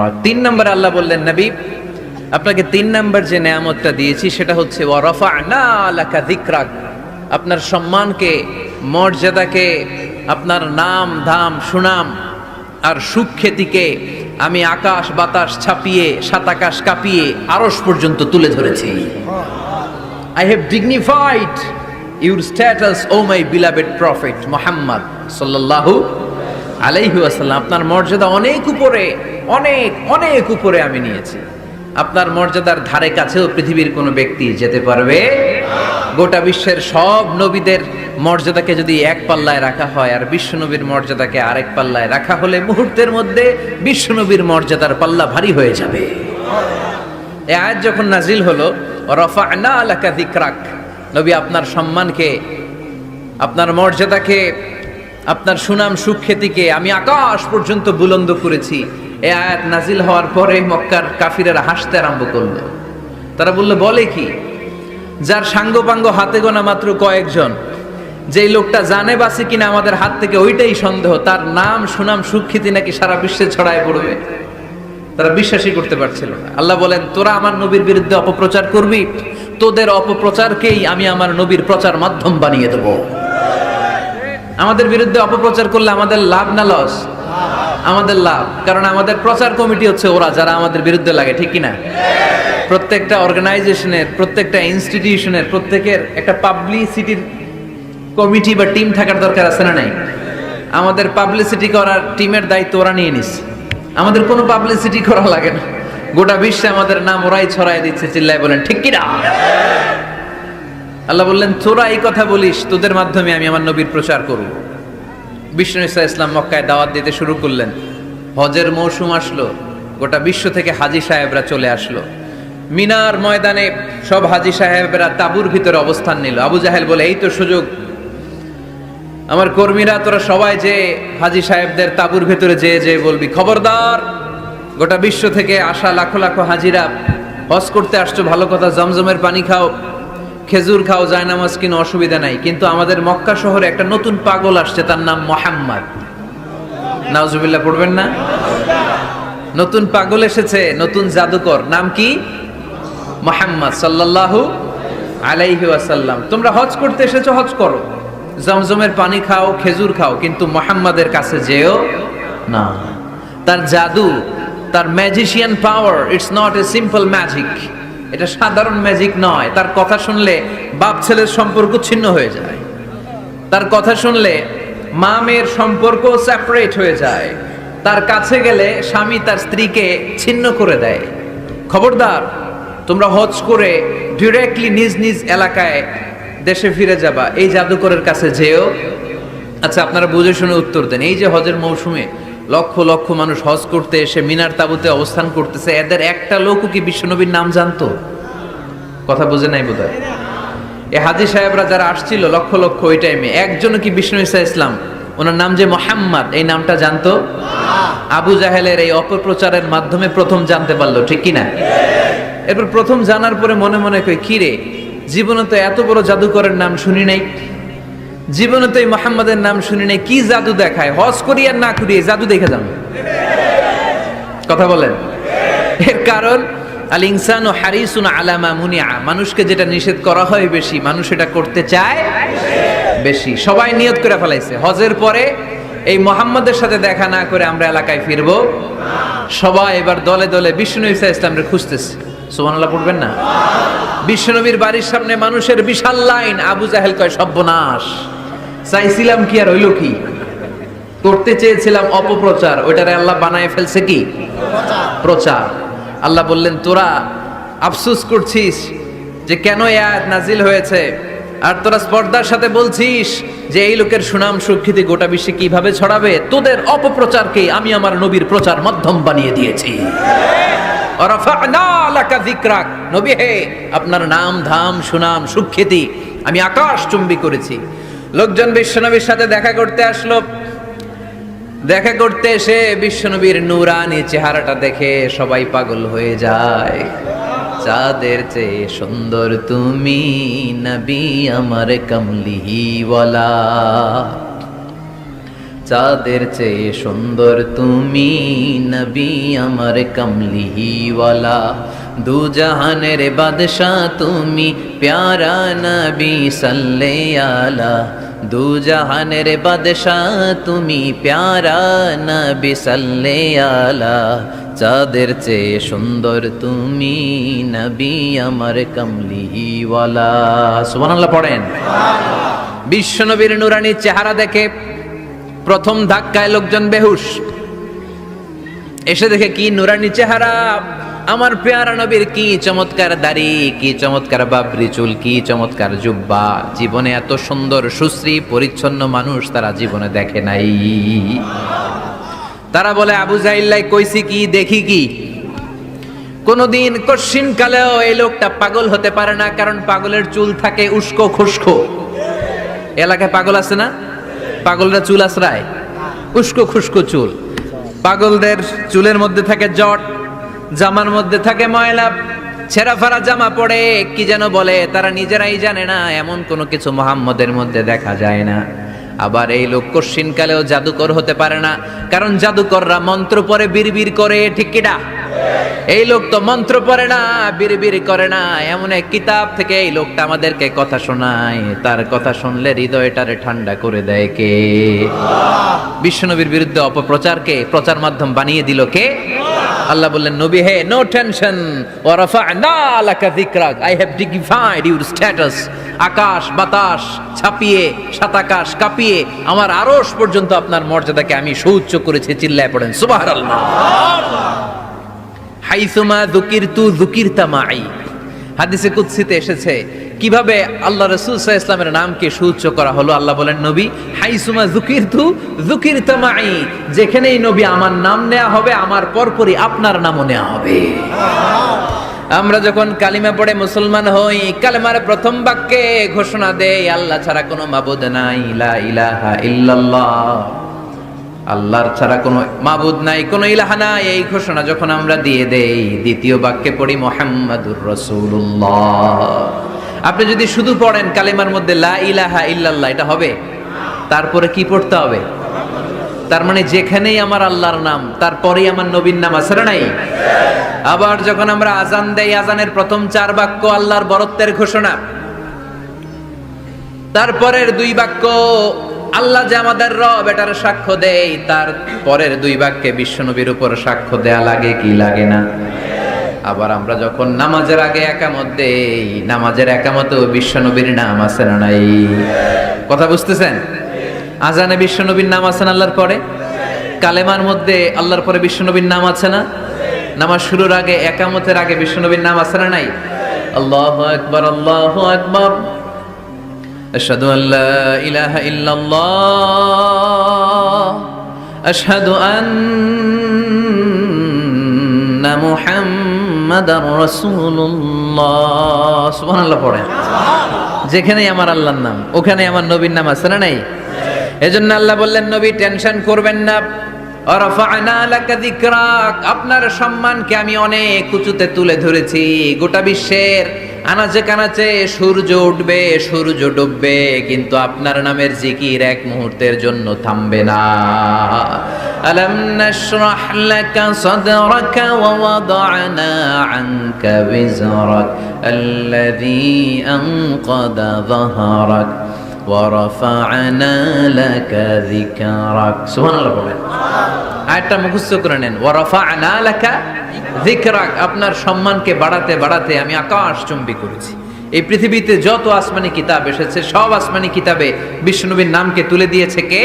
আর ৩ নম্বরে আল্লাহ বললেন, নবী আপনাকে ৩ নম্বর যে নেয়ামতটা দিয়েছি সেটা হচ্ছে ওয়া রাফা'না লাকা যিকরাক, আপনার সম্মানকে, মর্যাদাকে, আপনার নাম ধাম সুনাম আর সুখ্যাতিকে আমি আকাশ বাতাস ছাপিয়ে সাত আকাশ কাঁপিয়ে আরশ পর্যন্ত তুলে ধরেছি। I have dignified your status, O my beloved prophet Muhammad sallallahu আলাইহি ওয়াসাল্লাম। আপনার মর্যাদা অনেক উপরে, অনেক অনেক উপরে আমি নিয়েছি। আপনার মর্যাদার ধারে কাছেও পৃথিবীর কোনো ব্যক্তি যেতে পারবে। গোটা বিশ্বের সব নবীদের মর্যাদাকে যদি এক পাল্লায় রাখা হয় আর বিশ্বনবীর মর্যাদাকে আরেক পাল্লায় রাখা হলে মুহূর্তের মধ্যে বিশ্বনবীর মর্যাদার পাল্লা ভারী হয়ে যাবে। এই আয়াত যখন নাজিল হলো, রাফা'না লাকা যিকরাক, নবী আপনার সম্মানকে, আপনার মর্যাদাকে, আপনার সুনাম সুখ্যাতিকে আমি আকাশ পর্যন্ত বুলন্দ করেছি। এই আয়াত নাজিল হওয়ার পরে মক্কার কাফিরেরা হাসতে আরম্ভ করলো। তারা বলল, বলে কি? যার সাঙ্গপাঙ্গ হাতে গোনা মাত্র কয়েকজন, যেই লোকটা জানে বাসে কিনা আমাদের হাত থেকে ওইটাই সন্দেহ, তার নাম সুনাম সুখ্যাতি নাকি সারা বিশ্বে ছড়ায় পড়বে। তারা বিশ্বাসই করতে পারছিল না। আল্লাহ বলেন, তোরা আমার নবীর বিরুদ্ধে অপপ্রচার করবি, তোদের অপপ্রচারকেই আমি আমার নবীর প্রচার মাধ্যম বানিয়ে দেব। আমাদের বিরুদ্ধে অপপ্রচার করলে আমাদের লাভ না লস? আমাদের লাভ, কারণ আমাদের প্রচার কমিটি হচ্ছে ওরা যারা আমাদের বিরুদ্ধে লাগে, ঠিক কিনা? প্রত্যেকটা অর্গানাইজেশনের, প্রত্যেকটা ইনস্টিটিউশনের, প্রত্যেকের একটা পাবলিসিটির কমিটি বা টিম থাকার দরকার আছে না নাই? আমাদের পাবলিসিটি করার টিমের দায়িত্ব ওরা নিয়ে নিস। আমাদের কোনো পাবলিসিটি করা লাগে না, গোটা বিশ্বে আমাদের নাম ওরাই ছড়াই দিচ্ছে। চিল্লায় বলেন ঠিক কিনা? আল্লাহ বললেন, তোরা এই কথা বলিস, তোদের মাধ্যমে আমি আমার নবীর প্রচার করব। বিষ্ণু ঈসা ইসলাম মক্কায় দাওয়াত দিতে শুরু করলেন। হজের মৌসুম আসলো, গোটা বিশ্ব থেকে হাজী সাহেবরা চলে আসলো। মিনার ময়দানে সব হাজী সাহেবরা তাঁবুর ভিতরে অবস্থান নিল। আবু জাহেল বলে, এই তো সুযোগ, আমার কর্মীরা তোরা সবাই যে হাজী সাহেবদের তাঁবুর ভেতরে যে বলবি, খবরদার, গোটা বিশ্ব থেকে আসা লাখো লাখো হাজিরা হজ করতে আসছো, ভালো কথা, জমজমের পানি খাও, খেজুর খাও, জায়নামাজ কিনো, অসুবিধা নাই, কিন্তু আমাদের মক্কা শহরে একটা নতুন পাগল আসছে, তার নাম মুহাম্মদ। নাউজুবিল্লাহ পড়বেন না? নতুন পাগল এসেছে, নতুন জাদুকর, নাম কি? মুহাম্মদ সাল্লাল্লাহু আলাইহি ওয়াসাল্লাম। তোমরা হজ করতে এসেছো, হজ করো, জমজমের পানি খাও, খেজুর খাও, কিন্তু মুহাম্মাদের কাছে যেও না। তার জাদু, তার magician power, it's not a simple magic, এটা সাধারণ ম্যাজিক নয়। তার কথা শুনলে বাপ ছেলের সম্পর্ক ছিন্ন হয়ে যায়, তার কথা শুনলে মা মেয়ের সম্পর্ক সেপারেট হয়ে যায়, তার কাছে গেলে স্বামী তার স্ত্রীকে ছিন্ন করে দেয়। খবরদার, তোমরা হজ করে ডিরেক্টলি নিজ নিজ এলাকায় দেশে ফিরে যাবা, এই জাদুকরের কাছে যেও। আচ্ছা, আপনারা বুঝে শুনে উত্তর দেন। এই যে হজের মৌসুমে লক্ষ লক্ষ মানুষ হজ করতে এসে মিনার তাঁবুতে অবস্থান করতেছে, এদের একটা লোকও কি বিশ্বনবীর নাম জানতো? কথা বুঝে নাই বোধহয়। এই হাজী সাহেবরা যারা আসছিল লক্ষ লক্ষ, ওই টাইমে একজনও কি বিষ্ণু ঈসা ইসলাম, ওনার নাম যে মুহাম্মদ, এই নামটা জানতো? আবু জাহেলের এই অপপ্রচারের মাধ্যমে প্রথম জানতে পারলো, ঠিক কিনা? এরপর প্রথম জানার পরে মনে মনে কই, কি রে, জীবনে তো এত বড় জাদুকরের নাম শুনি নাই, জীবনে তো এই মুহাম্মাদের নাম শুনি নাই, কি জাদু দেখায়, হজ করি আর না করি জাদু দেখে যান। কথা বলেন। এর কারণ আল ইনসানু হারিসুন আলা মা মুনিআ, মানুষকে যেটা নিষেধ করা হয় বেশি, মানুষ এটা করতে চায় বেশি। সবাই নিয়ত করে ফেলাইছে, হজের পরে এই মুহাম্মাদের সাথে দেখা না করে আমরা এলাকায় ফিরবো। সবাই এবার দলে দলে বিষ্ণু ঈসা ইসলামকে খুঁজতেছে। সুবহানাল্লাহ পড়বেন না? বিশ্বনবীর বাড়ির সামনে মানুষের বিশাল লাইন। আবু জাহেল কয়, সর্বনাশ, চাইছিলাম কি আর হইল কি, করতে চেয়েছিলাম অপপ্রচার, ওইটারে আল্লাহ বানায় ফেলছে কি প্রচার। আল্লাহ বললেন, তোরা আফসোস করছিস যে কেন এই আয়াত নাজিল হয়েছে, আর তোরা স্পর্ধার সাথে বলছিস যে এই লোকের সুনাম সুখ্যাতি গোটা বিশ্বে কিভাবে ছড়াবে, তোদের অপপ্রচারকে আমি আমার নবীর প্রচার মাধ্যম বানিয়ে দিয়েছি। রাফা'না লাকা যিকরাক, নবী হে, আপনার নাম ধাম সুনাম সুখ্যাতি আমি আকাশ চুম্বি করেছি। লোকজন বিশ্বনবীর সাথে দেখা করতে আসলো। দেখা করতে এসে বিশ্বনবীর নূরানি চেহারাটা দেখে সবাই পাগল হয়ে যায়। চাঁদের চেয়ে সুন্দর তুমি নবী আমার কমলিওয়ালা, চাঁদের চেয়ে সুন্দর তুমি নবী আমার কমলিওয়ালা, দু জাহানের বাদশাহ তুমি প্যারা নবী সাল্লে আলা, দু জাহানের বাদশাহ তুমি প্যারা নবী সাল্লে আলা, চাঁদের চেয়ে সুন্দর তুমি নবী আমার কমলিওয়ালা। সুবহানাল্লাহ পড়েন। বিশ্বনবীর নুরানি চেহারা দেখে প্রথম ধাক্কায় লোকজন বেহুশ, এসে দেখে কি নুরানি চেহারা, আমার পেয়ারা নবীর কি চমৎকার দাড়ি, কি চমৎকার বাবরি চুল, কি চমৎকার জুব্বা। জীবনে এত সুন্দর সুশ্রী পরিচ্ছন্ন মানুষ তারা জীবনে দেখে নাই। তারা বলে আবু জাহিল্লাই কইছি কি দেখি কি। কোনদিন কশিন কালেও এই লোকটা পাগল হতে পারে না, কারণ পাগলের চুল থাকে উস্কো খুস্কো। এলাকায় পাগল আছে না? পাগলরা চুল আশ্রায়, উস্কো খুস্কো চুল। পাগলদের চুলের মধ্যে থাকে জট, জামার মধ্যে থাকে ময়লা, ছেঁড়া ফাড়া জামা পড়ে কি যেন বলে, তারা নিজেরাই জানে না। এমন কোনো কিছু মুহাম্মদের মধ্যে দেখা যায় না। আবার এই লোক কশিন কালেও জাদুকর হতে পারে না, কারণ জাদুকররা মন্ত্র পড়ে বিড়বিড় করে, ঠিক কিনা? এই লোক তো মন্ত্র পড়ে না, বিড়বিড় করে না। এমন এক কিতাব থেকে এই লোকটা আমাদেরকে কথা শোনায়, তার কথা শুনলে হৃদয়টারে ঠান্ডা করে দেয় কে? বিশ্বনবীর বিরুদ্ধে অপপ্রচারকে প্রচার মাধ্যম বানিয়ে দিল কে? আল্লাহ বললেন, নবী হে, নো টেনশন, ওয়া রাফা'না লাকা যিকরাক, I have dignified your status. আকাশ বাতাস ছাপিয়ে, সাতাকাশ কাঁপিয়ে আমার আরশ পর্যন্ত আপনার মর্যাদাকে আমি সুউচ্চ করেছি। চিল্লায় পড়েন সুবহানাল্লাহ। হাইসুমা যুকিরতু যুকিরতা মাই, হাদিসে কুদসিতে এসেছে কিভাবে আল্লাহ রাসূল সাল্লাল্লাহু আলাইহি ওয়াসাল্লামের নামকে সুউচ্চ করা হলো। আল্লাহ বলেন, নবী হাইসুমা যুকিরতু যুকিরতা মাই, যেখানেই নবী আমার নাম নেওয়া হবে, আমার পরপরই আপনার নামও নেওয়া হবে। আমরা যখন কালিমা পড়ে মুসলমান হই, কালেমার প্রথম বাক্যে ঘোষণা দেই আল্লাহ ছাড়া কোনো মাবুদ নাই, লা ইলাহা ইল্লাল্লাহ, আল্লাহর ছাড়া কোনো মাবুদ নাই, কোনো ইলাহা নাই। এই ঘোষণা যখন আমরা দিয়ে দেই, দ্বিতীয় বাক্যে পড়ি মুহাম্মাদুর রাসূলুল্লাহ। আপনি যদি শুধু পড়েন কালিমার মধ্যে লা ইলাহা ইল্লাল্লাহ, এটা হবে? তারপরে কি পড়তে হবে? তার মানে যেখানেই আমার আল্লাহর নাম, তারপরেই আমার নবীর নাম আছে না নাই? আবার যখন আমরা আজান দেই, আজানের প্রথম 4 বাক্য আল্লাহর বরত্বের ঘোষণা, তারপরের 2 বাক্য আল্লাহ যে আমাদের রব এটার সাক্ষ্য দেয়, তার পরের 2 বাক্যে বিশ্বনবীর উপর সাক্ষ্য দেয়া লাগে কি লাগে না? আবার আমরা যখন নামাজের আগে একামত দেই, নামাজের একামতেও বিশ্বনবীর নাম আছে না নাই? কথা বুঝতেছেন? আজানে বিশ্বনবীর নাম আছে না আল্লাহর পরে? কালেমার মধ্যে আল্লাহর পরে বিশ্বনবীর নাম আছে না? নামাজ শুরুর আগে একামতের আগে বিশ্বনবীর নাম আছে না নাই? আল্লাহু আকবার, আল্লাহু আকবার, আশহাদু আল্লা ইলাহা ইল্লাল্লাহ, আশহাদু আন্না মুহাম্মাদার রাসূলুল্লাহ। সুবহানাল্লাহ পড়েন। যেখানেই আমার আল্লাহর নাম, ওখানেই আমার নবীর নাম আছে না নাই? এজন্য আল্লাহ বললেন, নবী টেনশন করবেন না, রাফা'না লাকা যিকরাক, আপনার সম্মানকে আমি অনেক উঁচুতে তুলে ধরেছি। গোটা বিশ্বের আনাচে কানাচে সূর্য উঠবে, সূর্য ডুববে, কিন্তু আপনার নামের জিকির এক মুহূর্তের জন্য থামবে না। আলাম নাশরাহ লাকা সাদরাকা ওয়া ওয়াদা'না আনকা বিজরাক আল্লাযী আনকাদা যাহরাক ওয়া রাফা'না লাকা যিকরাক। সুবহানাল্লাহ বলেন। আয়াতটা মুখস্থ করে নেন, ওয়া রাফা'না লাকা যিকরাক, আপনার সম্মানকে বাড়াতে বাড়াতে আমি আকাশ চুম্বি করেছি। এই পৃথিবীতে যত আসমানি কিতাব এসেছে, সব আসমানি কিতাবে বিশ্বনবীর নামকে তুলে দিয়েছে কে?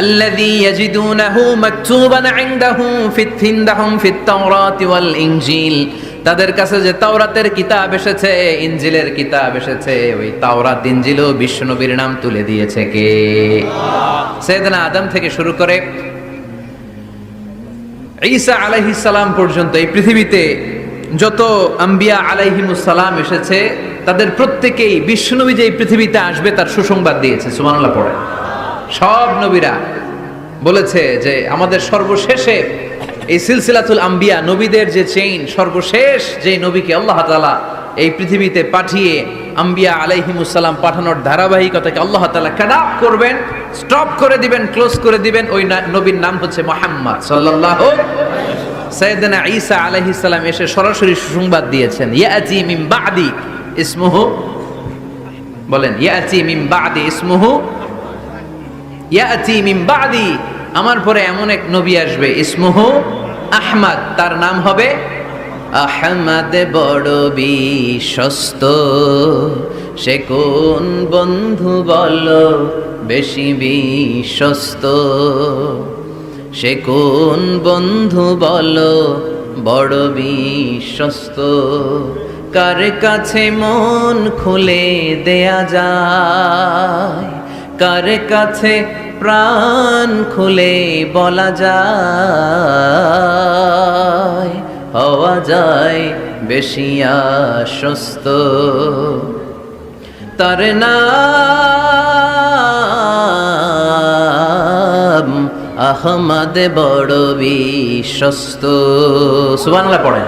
আল্লাযী ইয়াজিদুনাহু মাকতুবান ইনদাহুম ফিত তাওরাতি ওয়াল ইনজিল, তাদের কাছে যে তাওরাতের কিতাব এসেছে, ইনজিলের কিতাব এসেছে, ওই তাওরাত ইনজিলও বিশ্বনবীর নাম তুলে দিয়েছে কে? সাইয়েদনা আদম থেকে শুরু করে ঈসা আলাইহিস সালাম পর্যন্ত এই পৃথিবীতে যত আম্বিয়া আলাইহিমুস সালাম এসেছে, তাদের প্রত্যেকেই বিশ্বনবী যে এই পৃথিবীতে আসবে তার সুসংবাদ দিয়েছে। সুবহানাল্লাহ পড়ে। সব নবীরা বলেছে যে আমাদের সর্বশেষে এই সিলসিলাতুল আম্বিয়া, নবীদের যে চেইন, সর্বশেষ যে নবীকে আল্লাহ তাআলা এই পৃথিবীতে পাঠিয়ে আম্বিয়া আলাইহিমুসসালাম পাঠানোর ধারাবাহিকতাকে আল্লাহ তাআলা কাট অফ করবেন, স্টপ করে দিবেন, ক্লোজ করে দিবেন। ওই নবীর নাম হচ্ছে মুহাম্মদ সাল্লাল্লাহু। সাইয়েদনা ঈসা আলাইহিস সালাম এসে সরাসরি সুসংবাদ দিয়েছেন, ইয়াতি মিন বাদি ইসমুহু, বলেন ইয়াতি মিন বাদি ইসমুহু, ইয়াতি মিন বাদি, আমার পরে এমন এক নবী আসবে, ইসমুহু আহমদ, তার নাম হবে আহমদ। বড় বিশ্বস্ত, সে কোন বন্ধু বলো বেশি বিশ্বস্ত, সে কোন বন্ধু বলো বড় বিশ্বস্ত, কার কাছে মন খুলে দেয়া যায়, কার কাছে প্রাণ খুলে বলা যায়, হওয়া যায় বেশি আশ্বস্ত। তার নাম আহমদ, বড় বিশ্বস্ত। সুবহানাল্লাহ পড়েন।